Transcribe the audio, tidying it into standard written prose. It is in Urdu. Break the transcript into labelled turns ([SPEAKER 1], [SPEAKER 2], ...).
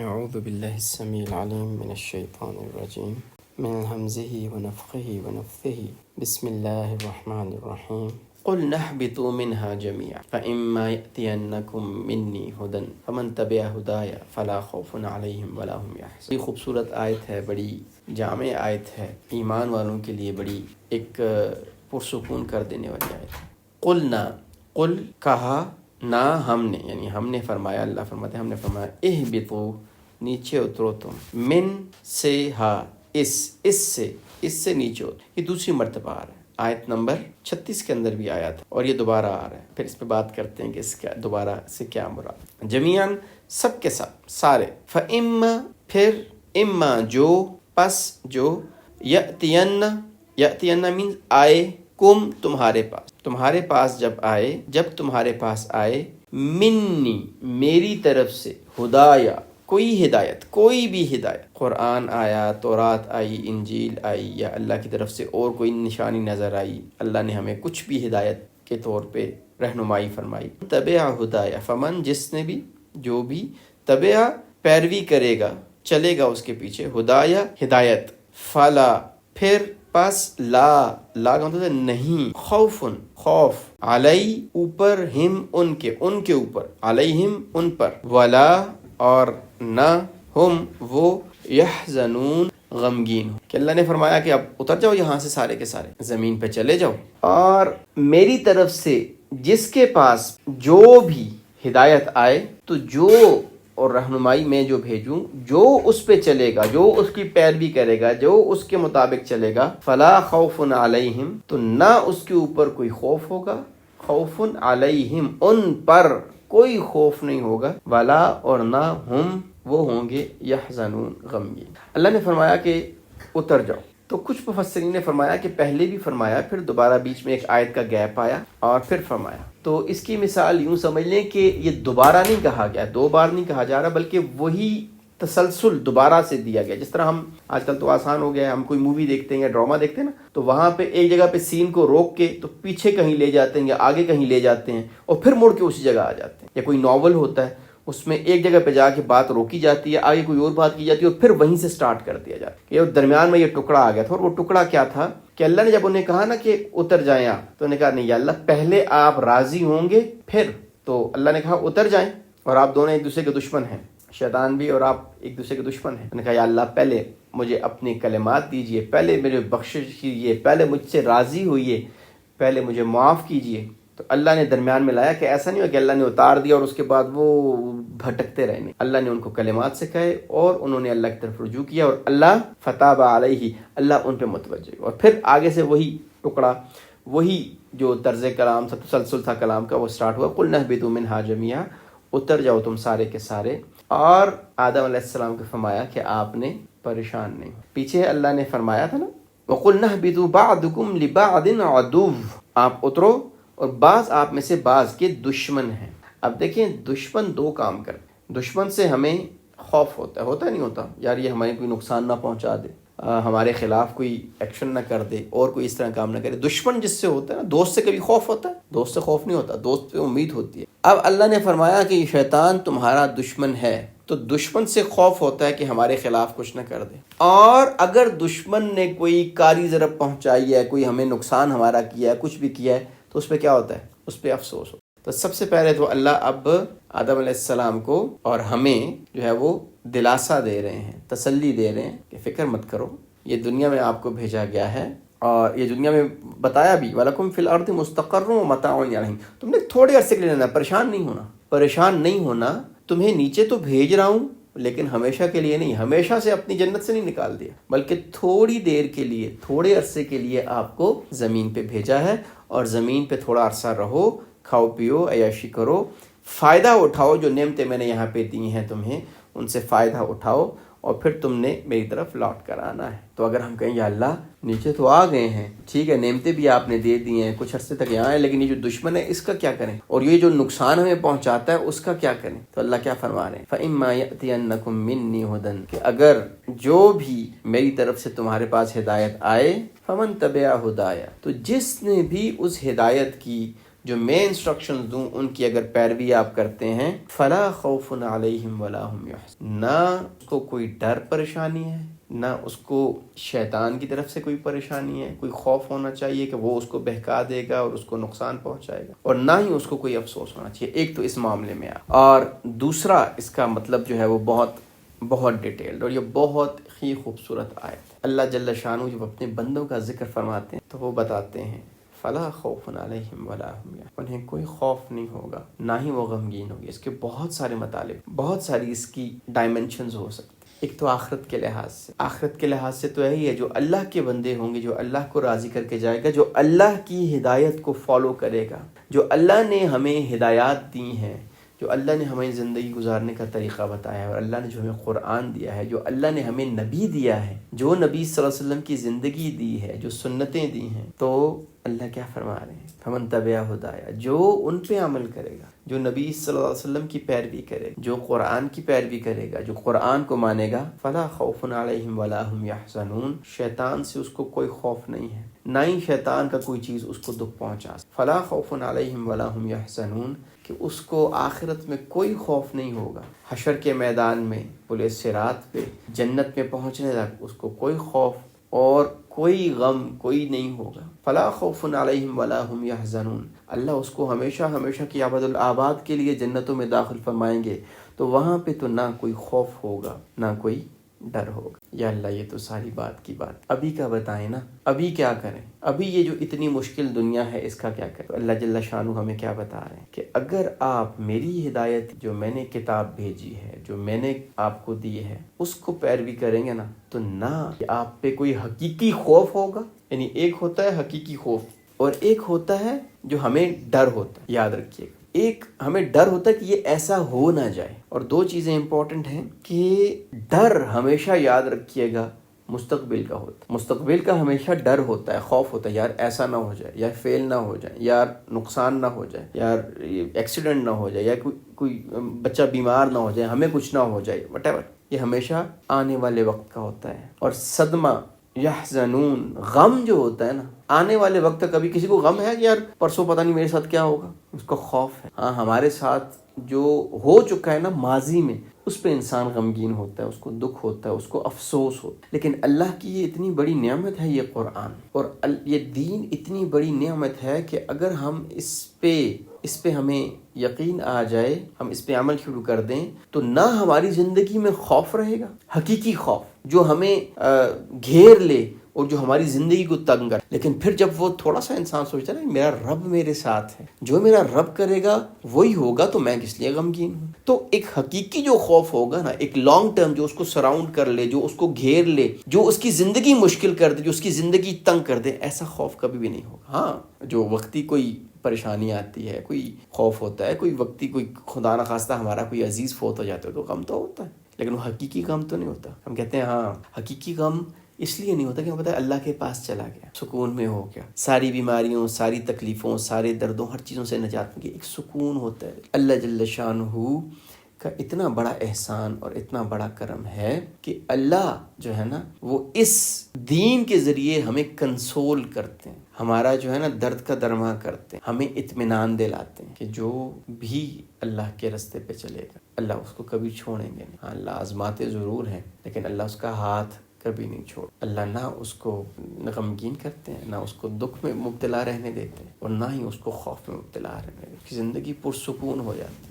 [SPEAKER 1] أعوذ بالله السميع العليم من الشيطان الرجيم من همزه ونفخه ونفثه بسم الله الرحمن الرحيم قل نهبطوا منها جميعا فإما يأتينكم مني هدى فمن تبع هداي فلا خوف عليهم ولا هم يحزنون. یہ خوبصورت آیت ہے، بڑی جامع آیت ہے، ایمان والوں کے لیے بڑی ایک پرسکون کر دینے والی آیت ہے۔ قلنا، قل کہا، نہ ہم نے، یعنی ہم نے فرمایا، اللہ فرماتے ہیں ہم نے فرمایا، اہبطو نیچے اترو تم، من سے، ہا اس سے نیچے اترو۔ یہ دوسری مرتبہ آ رہا ہے، آیت نمبر 36 کے اندر بھی آیا تھا اور یہ دوبارہ آ رہا ہے۔ پھر اس پہ بات کرتے ہیں کہ اس کا دوبارہ سے کیا مراد۔ جمیعاً سب کے سب، سارے، فَإِمَّا پھر، اما جو، پس جو، یأتین مینز آئے، کم تمہارے پاس جب تمہارے پاس آئے، منی میری طرف سے، ہدایا کوئی ہدایت، کوئی بھی ہدایت، قرآن آیا، تورات آئی، انجیل آئی، یا اللہ کی طرف سے اور کوئی نشانی نظر آئی، اللہ نے ہمیں کچھ بھی ہدایت کے طور پہ رہنمائی فرمائی، تبع ہدایا، فمن جس نے بھی، جو بھی، تبع پیروی کرے گا، چلے گا اس کے پیچھے، ہدایا ہدایت، فلا پھر، پس، لا کا مطلب ہے نہیں، خوف، علی اوپر، ہم ان کے اوپر، علیہم ان پر، ولا اور نہ، ہم وہ، یحزنون غمگین ہو، کہ اللہ نے فرمایا کہ اب اتر جاؤ یہاں سے سارے کے سارے، زمین پہ چلے جاؤ، اور میری طرف سے جس کے پاس جو بھی ہدایت آئے، تو جو اور رہنمائی میں جو بھیجوں، جو اس پہ چلے گا، جو اس کی پیروی کرے گا، جو اس کے مطابق چلے گا، فلا خوف علیہم تو نہ اس کے اوپر کوئی خوف ہوگا، خوف علیہم ان پر کوئی خوف نہیں ہوگا، ولا اور نہ ہم وہ ہوں گے، یحزنون غمگین۔ اللہ نے فرمایا کہ اتر جاؤ، تو کچھ مفسرین نے فرمایا کہ پہلے بھی فرمایا، پھر دوبارہ بیچ میں ایک آیت کا گیپ آیا اور پھر فرمایا۔ تو اس کی مثال یوں سمجھ لیں کہ یہ دوبارہ نہیں کہا گیا، دو بار نہیں کہا جا رہا، بلکہ وہی تسلسل دوبارہ سے دیا گیا۔ جس طرح ہم آج کل تو آسان ہو گیا ہے، ہم کوئی مووی دیکھتے ہیں یا ڈرامہ دیکھتے ہیں نا، تو وہاں پہ ایک جگہ پہ سین کو روک کے تو پیچھے کہیں لے جاتے ہیں یا آگے کہیں لے جاتے ہیں اور پھر مڑ کے اسی جگہ آ جاتے ہیں۔ یا کوئی ناول ہوتا ہے، اس میں ایک جگہ پہ جا کے بات روکی جاتی ہے، آگے کوئی اور بات کی جاتی ہے اور پھر وہیں سے سٹارٹ کر دیا جاتا ہے۔ یہ درمیان میں یہ ٹکڑا آ گیا تھا، اور وہ ٹکڑا کیا تھا کہ اللہ نے جب انہیں کہا نا کہ اتر جائیں آپ، تو انہیں کہا نہیں یا اللہ پہلے آپ راضی ہوں گے پھر، تو اللہ نے کہا اتر جائیں، اور آپ دونوں ایک دوسرے کے دشمن ہیں، شیطان بھی اور آپ ایک دوسرے کے دشمن ہیں۔ انہوں نے کہا یا اللہ پہلے مجھے اپنی کلمات دیجئے، پہلے میرے بخشش کیجئے، پہلے مجھ سے راضی ہوئیے، پہلے مجھے معاف کیجئے۔ تو اللہ نے درمیان میں لایا کہ ایسا نہیں ہو کہ اللہ نے اتار دیا اور اس کے بعد وہ بھٹکتے رہے، نہیں، اللہ نے ان کو کلمات سکھائے اور انہوں نے اللہ کی طرف رجوع کیا، اور اللہ فتاب علیہ، اللہ ان پہ متوجہ، اور پھر آگے سے وہی ٹکڑا، وہی جو طرز کلام تھا، تسلسل تھا کلام کا، وہ سٹارٹ ہوا، قل نہبطوا منہا جمیعا، اتر جاؤ تم سارے کے سارے۔ اور آدم علیہ السلام کو فرمایا کہ آپ نے پریشان نہیں، پیچھے اللہ نے فرمایا تھا نا وَقُلْ نَهْبِطُوا بَعْضُكُمْ لِبَعْضٍ عَدُوٌّ، آپ اترو اور بعض آپ میں سے بعض کے دشمن ہیں۔ اب دیکھیں دشمن دو کام کرتے، دشمن سے ہمیں خوف ہوتا ہے نہیں ہوتا، یار یہ ہمیں کوئی نقصان نہ پہنچا دے، ہمارے خلاف کوئی ایکشن نہ کر دے اور کوئی اس طرح کام نہ کرے۔ دشمن جس سے ہوتا ہے نا، دوست سے کبھی خوف ہوتا ہے؟ دوست سے خوف نہیں ہوتا، دوست پہ امید ہوتی ہے۔ اب اللہ نے فرمایا کہ یہ شیطان تمہارا دشمن ہے، تو دشمن سے خوف ہوتا ہے کہ ہمارے خلاف کچھ نہ کر دے، اور اگر دشمن نے کوئی کاری ضرب پہنچائی ہے، کوئی ہمیں نقصان ہمارا کیا ہے، کچھ بھی کیا ہے، تو اس پہ کیا ہوتا ہے؟ اس پہ افسوس ہوتا ہے۔ تو سب سے پہلے تو اللہ اب آدم علیہ السلام کو اور ہمیں جو ہے وہ دلاسا دے رہے ہیں، تسلی دے رہے ہیں کہ فکر مت کرو، یہ دنیا میں آپ کو بھیجا گیا ہے، اور یہ دنیا میں بتایا بھی وَلَكُمْ فِي الْأَرْضِ مُسْتَقَرٌّ وَمَتَاعٌ إِلَىٰ حِينٍ، تم نے تھوڑے عرصے کے لیے لینا، پریشان نہیں ہونا، تمہیں نیچے تو بھیج رہا ہوں لیکن ہمیشہ کے لیے نہیں، ہمیشہ سے اپنی جنت سے نہیں نکال دیا، بلکہ تھوڑی دیر کے لیے، تھوڑے عرصے کے لیے آپ کو زمین پہ بھیجا ہے، اور زمین پہ تھوڑا عرصہ رہو، کھاؤ پیو، عیاشی کرو، فائدہ اٹھاؤ، جو نعمتیں میں نے یہاں پہ دی ہیں تمہیں ان سے فائدہ اٹھاؤ، اور پھر تم نے میری طرف لوٹ کر آنا ہے۔ تو اگر ہم کہیں یا اللہ نیچے تو آ گئے ہیں، ٹھیک ہے، نعمتیں بھی آپ نے دے دی ہیں، کچھ عرصے تک یہاں ہے، لیکن یہ جو دشمن ہے اس کا کیا کریں، اور یہ جو نقصان ہمیں پہنچاتا ہے اس کا کیا کریں؟ تو اللہ کیا فرما رہے ہیں، فَإِمَّا يَأْتِيَنَّكُم مِّنِّي هُدًى، کہ اگر جو بھی میری طرف سے تمہارے پاس ہدایت آئے، فَمَن تَبِعَ هُدَايَ، تو جس نے بھی اس ہدایت کی جو میں انسٹرکشنز دوں ان کی اگر پیروی آپ کرتے ہیں، فلا خوف علیہم ولا هم يحزنون، نہ اس کو کوئی ڈر پریشانی ہے، نہ اس کو شیطان کی طرف سے کوئی پریشانی ہے، کوئی خوف ہونا چاہیے کہ وہ اس کو بہکا دے گا اور اس کو نقصان پہنچائے گا، اور نہ ہی اس کو کوئی افسوس ہونا چاہیے۔ ایک تو اس معاملے میں اور دوسرا اس کا مطلب جو ہے وہ بہت ڈیٹیلڈ، اور یہ بہت ہی خوبصورت آیت ہے۔ اللہ جل شانہ جب اپنے بندوں کا ذکر فرماتے ہیں تو وہ بتاتے ہیں فلا خوف علیہم ولا هم يحزنون، انہیں کوئی خوف نہیں ہوگا، نہ ہی وہ غمگین ہوگی۔ اس کے بہت سارے مطالب، بہت ساری اس کی ڈائمنشنز ہو سکتی۔ ایک تو آخرت کے لحاظ سے تو یہی ہے، جو اللہ کے بندے ہوں گے، جو اللہ کو راضی کر کے جائے گا، جو اللہ کی ہدایت کو فالو کرے گا، جو اللہ نے ہمیں ہدایات دی ہیں، جو اللہ نے ہمیں زندگی گزارنے کا طریقہ بتایا ہے، اور اللہ نے جو ہمیں قرآن دیا ہے، جو اللہ نے ہمیں نبی دیا ہے، جو نبی صلی اللہ علیہ وسلم کی زندگی دی ہے، جو سنتیں دی ہیں، تو اللہ کیا فرما رہے ہیں؟ فمن تبع ہدایا، جو ان پہ عمل کرے گا، جو نبی صلی اللہ علیہ وسلم کی پیروی کرے گا، جو قرآن کی پیروی کرے گا، جو قرآن کو مانے گا، فلا خوف علیہم ولا هم يحزنون، شیطان سے اس کو کوئی خوف نہیں ہے، نہ ہی شیطان کا کوئی چیز اس کو دکھ پہنچا۔ فلا خوف علیہم ولا هم يحزنون، کہ اس کو آخرت میں کوئی خوف نہیں ہوگا، حشر کے میدان میں، پل صراط پہ، جنت میں پہنچنے تک اس کو کوئی خوف اور کوئی غم کوئی نہیں ہوگا۔ فلا خوف علیہم ولا هم يحزنون، اللہ اس کو ہمیشہ کی ابد الآباد کے لیے جنتوں میں داخل فرمائیں گے، تو وہاں پہ تو نہ کوئی خوف ہوگا، نہ کوئی ڈر ہوگا۔ یا اللہ، یہ تو ساری بات کی بات ابھی کا بتائیں نا، ابھی کیا کریں؟ ابھی یہ جو اتنی مشکل دنیا ہے اس کا کیا کریں؟ تو اللہ جل شانہ ہمیں کیا بتا رہے ہیں کہ اگر آپ میری ہدایت، جو میں نے کتاب بھیجی ہے، جو میں نے آپ کو دی ہے، اس کو پیروی کریں گے نا، تو نہ آپ پہ کوئی حقیقی خوف ہوگا۔ یعنی ایک ہوتا ہے حقیقی خوف، اور ایک ہوتا ہے جو ہمیں ڈر ہوتا ہے۔ یاد رکھیے گا، ایک ہمیں ڈر ہوتا ہے کہ یہ ایسا ہو نہ جائے، اور دو چیزیں امپورٹنٹ ہیں کہ ڈر ہمیشہ یاد رکھیے گا مستقبل کا ہوتا ہے، مستقبل کا ہمیشہ ڈر ہوتا ہے، خوف ہوتا ہے، یار ایسا نہ ہو جائے، یار فیل نہ ہو جائے، یار نقصان نہ ہو جائے، یار ایکسیڈنٹ نہ ہو جائے، یا کوئی بچہ بیمار نہ ہو جائے، ہمیں کچھ نہ ہو جائے، وٹ ایور۔ یہ ہمیشہ آنے والے وقت کا ہوتا ہے۔ اور صدمہ، یحزنون، غم جو ہوتا ہے نا، آنے والے وقت کبھی کسی کو غم ہے کہ یار پرسوں پتہ نہیں میرے ساتھ کیا ہوگا، اس کو خوف ہے۔ ہاں، ہمارے ساتھ جو ہو چکا ہے نا ماضی میں، اس پہ انسان غمگین ہوتا ہے، اس کو دکھ ہوتا ہے، اس کو افسوس ہوتا ہے۔ لیکن اللہ کی یہ اتنی بڑی نعمت ہے یہ قرآن، اور یہ دین اتنی بڑی نعمت ہے کہ اگر ہم اس پہ ہمیں یقین آ جائے، ہم اس پہ عمل شروع کر دیں، تو نہ ہماری زندگی میں خوف رہے گا، حقیقی خوف جو ہمیں گھیر لے اور جو ہماری زندگی کو تنگ کر۔ لیکن پھر جب وہ تھوڑا سا انسان سوچتا ہے نا، میرا رب میرے ساتھ ہے، جو میرا رب کرے گا وہی ہوگا، تو میں کس لیے غمگین ہوں؟ تو ایک حقیقی جو خوف ہوگا نا، ایک لانگ ٹرم، جو اس کو سراؤنڈ کر لے، جو اس کو گھیر لے، جو اس کی زندگی مشکل کر دے، جو اس کی زندگی تنگ کر دے، ایسا خوف کبھی بھی نہیں ہوگا۔ ہاں، جو وقتی کوئی پریشانی آتی ہے، کوئی خوف ہوتا ہے، کوئی وقتی کوئی خدا نہ خواستہ ہمارا کوئی عزیز فوت ہو جاتا ہے، تو غم تو ہوتا ہے، لیکن وہ حقیقی غم تو نہیں ہوتا۔ ہم کہتے ہیں ہاں حقیقی غم اس لیے نہیں ہوتا کہ ہم پتہ ہے اللہ کے پاس چلا گیا، سکون میں ہو گیا، ساری بیماریوں، ساری تکلیفوں، سارے دردوں، ہر چیزوں سے نجات مل گئی، ایک سکون ہوتا ہے۔ اللہ جل شانہ کا اتنا بڑا احسان اور اتنا بڑا کرم ہے کہ اللہ جو ہے نا، وہ اس دین کے ذریعے ہمیں کنسول کرتے ہیں، ہمارا جو ہے نا درد کا درما کرتے ہیں، ہمیں اطمینان دلاتے ہیں کہ جو بھی اللہ کے رستے پہ چلے گا، اللہ اس کو کبھی چھوڑیں گے نہیں۔ ہاں، اللہ آزماتے ضرور ہیں، لیکن اللہ اس کا ہاتھ کبھی نہیں چھوڑ۔ اللہ نہ اس کو غمگین کرتے ہیں، نہ اس کو دکھ میں مبتلا رہنے دیتے ہیں، اور نہ ہی اس کو خوف میں مبتلا رہنے دیتے ہیں، زندگی پرسکون ہو جاتی ہے۔